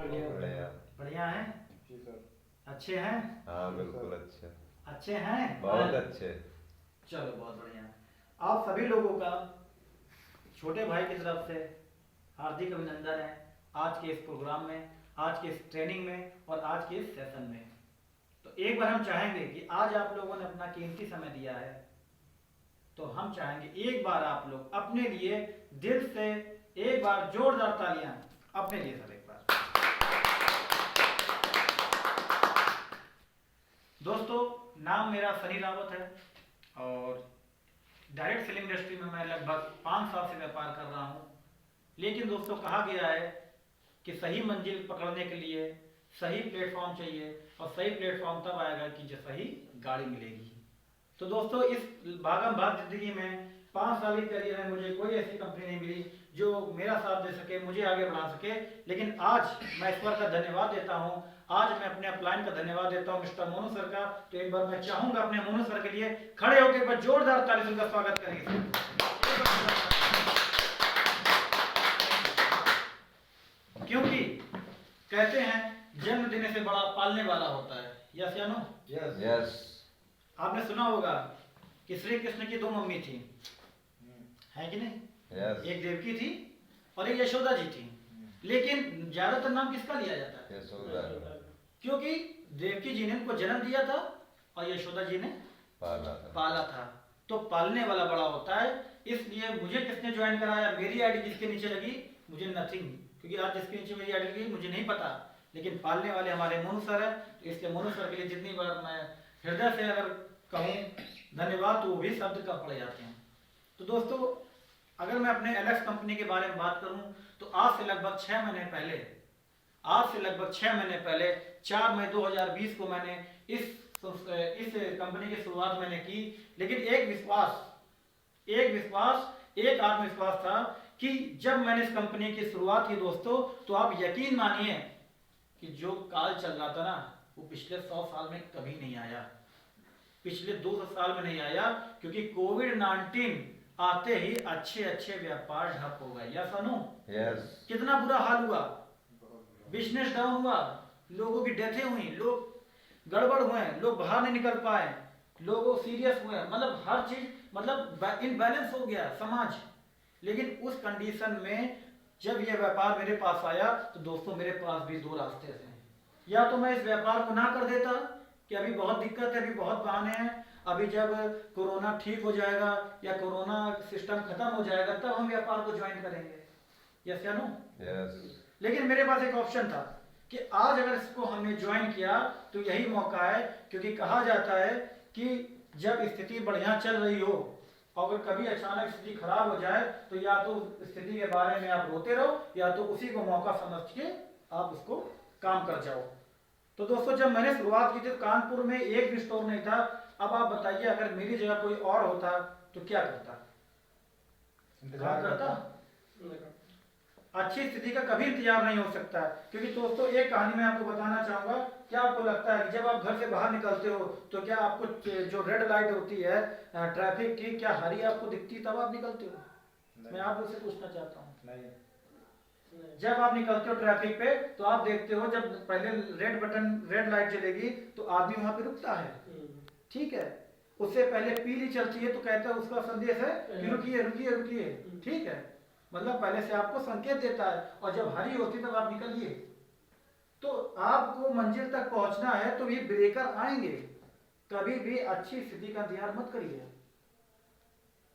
बढ़िया बढ़िया। बढ़िया हैं? जी सर। अच्छे हैं? हाँ बिल्कुल अच्छे, अच्छे हैं? बहुत अच्छे। चलो बहुत बढ़िया। आप सभी लोगों का छोटे भाई की तरफ से हार्दिक अभिनंदन है आज के इस प्रोग्राम में, आज के इस ट्रेनिंग में और आज के इस सेशन में। तो एक बार हम चाहेंगे कि आज आप लोगों ने अपना कीमती समय दिया है, तो हम चाहेंगे एक बार आप लोग अपने लिए दिल से एक बार जोरदार तालियां अपने लिए सर एक बार। दोस्तों, नाम मेरा सनी रावत है और डायरेक्ट फिल्म इंडस्ट्री में मैं लगभग 5 साल से व्यापार कर रहा हूं। लेकिन दोस्तों, कहा गया है कि सही मंजिल पकड़ने के लिए सही प्लेटफॉर्म चाहिए और सही प्लेटफॉर्म तब आएगा कि जब सही गाड़ी मिलेगी। तो दोस्तों, इस भागम भाग जिंदगी में 5 साल की करियर में मुझे कोई ऐसी कंपनी नहीं मिली जो मेरा साथ दे सके, मुझे आगे बढ़ा सके। लेकिन आज मैं ईश्वर का धन्यवाद देता हूं, आज मैं अपने अपलाइन का धन्यवाद देता हूं मिस्टर मोनू सर का। तो एक बार मैं चाहूंगा अपने मोनू सर के लिए खड़े होकर एक बार जोरदार ताली से उनका स्वागत करेंगे। क्योंकि कहते हैं जन्म देने से बड़ा पालने वाला होता है। यस या नो? Yes yes. आपने सुना होगा कि श्री कृष्ण की 2 मम्मी थी, है कि नहीं? यस। एक देवकी थी और एक यशोदा जी थी। लेकिन ज्यादातर नाम किसका लिया जाता है? यशोदा। क्योंकि देवकी जी ने उनको जन्म दिया था और यशोदा जी ने पाला था। तो पालने वाला बड़ा होता है। इसलिए मुझे किसने ज्वाइन कराया, मेरी आईडी किसके नीचे लगी, मुझे नथिंग, क्योंकि आज जिसके नीचे मेरी आईडी लगी मुझे नहीं पता, लेकिन पालने वाले हमारे मोनू सर है। तो इसलिए मोनू सर के लिए जितनी बार मैं हृदय से अगर कहूँ धन्यवाद तो वो भी शब्द कम पड़ जाते हैं। तो दोस्तों, अगर मैं अपने एलएक्स कंपनी के बारे में बात करूं तो आज से लगभग 6 महीने पहले 4 मई 2020 को मैंने इस कंपनी की शुरुआत मैंने की। लेकिन एक आत्मविश्वास था कि जब मैंने इस कंपनी की शुरुआत की दोस्तों, तो आप यकीन मानिए कि जो काल चल रहा था ना, वो पिछले 100 साल में कभी नहीं आया, पिछले 200 साल में नहीं आया। क्योंकि कोविड-19 आते ही अच्छे व्यापार ठप हो गए। यस अनु? यस। कितना बुरा हाल हुआ, बिजनेस डाउन हुआ, लोगों की डेथें हुई, लोग गड़बड़ हुए, लोग बाहर नहीं निकल पाए, लोग सीरियस हुए, मतलब हर चीज मतलब इनबैलेंस हो गया समाज। लेकिन उस कंडीशन में जब यह व्यापार मेरे पास आया तो दोस्तों, मेरे पास भी 2 रास्ते थे। या तो मैं इस व्यापार को ना कर देता कि अभी बहुत दिक्कत है, अभी बहुत बहाने हैं, अभी जब कोरोना ठीक हो जाएगा या कोरोना सिस्टम खत्म हो जाएगा तब हम व्यापार को ज्वाइन करेंगे। यस या नो? यस। लेकिन मेरे पास एक ऑप्शन था कि आज अगर इसको हमने ज्वाइन किया तो यही मौका है। क्योंकि कहा जाता है कि जब स्थिति बढ़िया चल रही हो और अगर कभी अचानक स्थिति खराब हो जाए तो या तो स्थिति के बारे में आप रोते रहो या तो उसी को मौका समझ के आप उसको काम कर जाओ। तो दोस्तों, जब मैंने शुरुआत की थी तो कानपुर में एक भी स्टोर नहीं था। अब आप बताइए, अगर मेरी जगह कोई और होता तो क्या करता? इंतजार करता? अच्छी स्थिति का कभी इंतजार नहीं हो सकता है। क्योंकि दोस्तों, एक कहानी मैं आपको बताना चाहूंगा। क्या आपको लगता है कि जब आप घर से बाहर निकलते हो तो क्या आपको जो रेड लाइट होती है ट्रैफिक की, क्या हरी आपको दिखती तब आप निकलते हो? मैं आप उससे पूछना चाहता हूँ। जब आप निकलते हो ट्रैफिक पे तो आप देखते हो जब पहले रेड लाइट जलेगी तो आदमी वहां पे रुकता है, ठीक है। उससे पहले पीली चलती है तो कहता है, उसका संदेश है कि रुकिए रुकिए रुकिए, ठीक है। मतलब पहले से आपको संकेत देता है। और जब हरी होती तब आप निकलिए। तो आपको मंजिल तक पहुंचना है तो ये ब्रेकर आएंगे। कभी भी अच्छी स्थिति का इंतजार मत करिए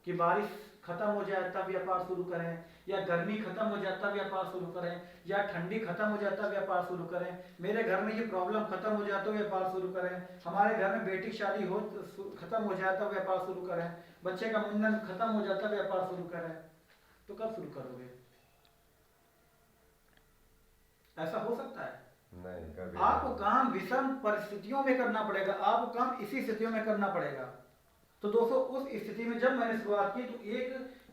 कि बारिश खत्म हो जाए तब व्यापार शुरू करें, या गर्मी खत्म हो जाए तब व्यापार शुरू करें, या ठंडी खत्म हो जाए तब व्यापार शुरू करें, मेरे घर में ये प्रॉब्लम खत्म हो जाए तो व्यापार शुरू करें, हमारे घर में बेटी की शादी हो खत्म हो जाए तब व्यापार शुरू करें, बच्चे का मुंडन खत्म हो जाता है व्यापार शुरू करें। तो कब शुरू करोगे? ऐसा हो सकता है? नहीं, कभी आपको काम विषम परिस्थितियों में करना पड़ेगा, आपको काम इसी स्थितियों में करना पड़ेगा। तो दोस्तों, उस स्थिति में जब मैंने शुरुआत की तो एक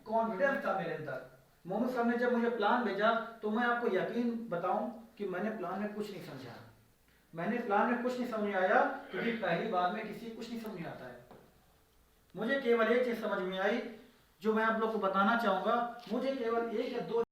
कॉन्फिडेंस था मेरे अंदर। मोनू सर ने जब मुझे प्लान भेजा तो मैं आपको यकीन बताऊं कि मैंने प्लान में कुछ नहीं समझा। मैंने प्लान में कुछ नहीं समझ आया क्योंकि पहली बार में किसी कुछ नहीं समझ आता है। मुझे केवल एक चीज समझ में आई जो मैं आप लोग को बताना चाहूंगा। मुझे केवल 1 या 2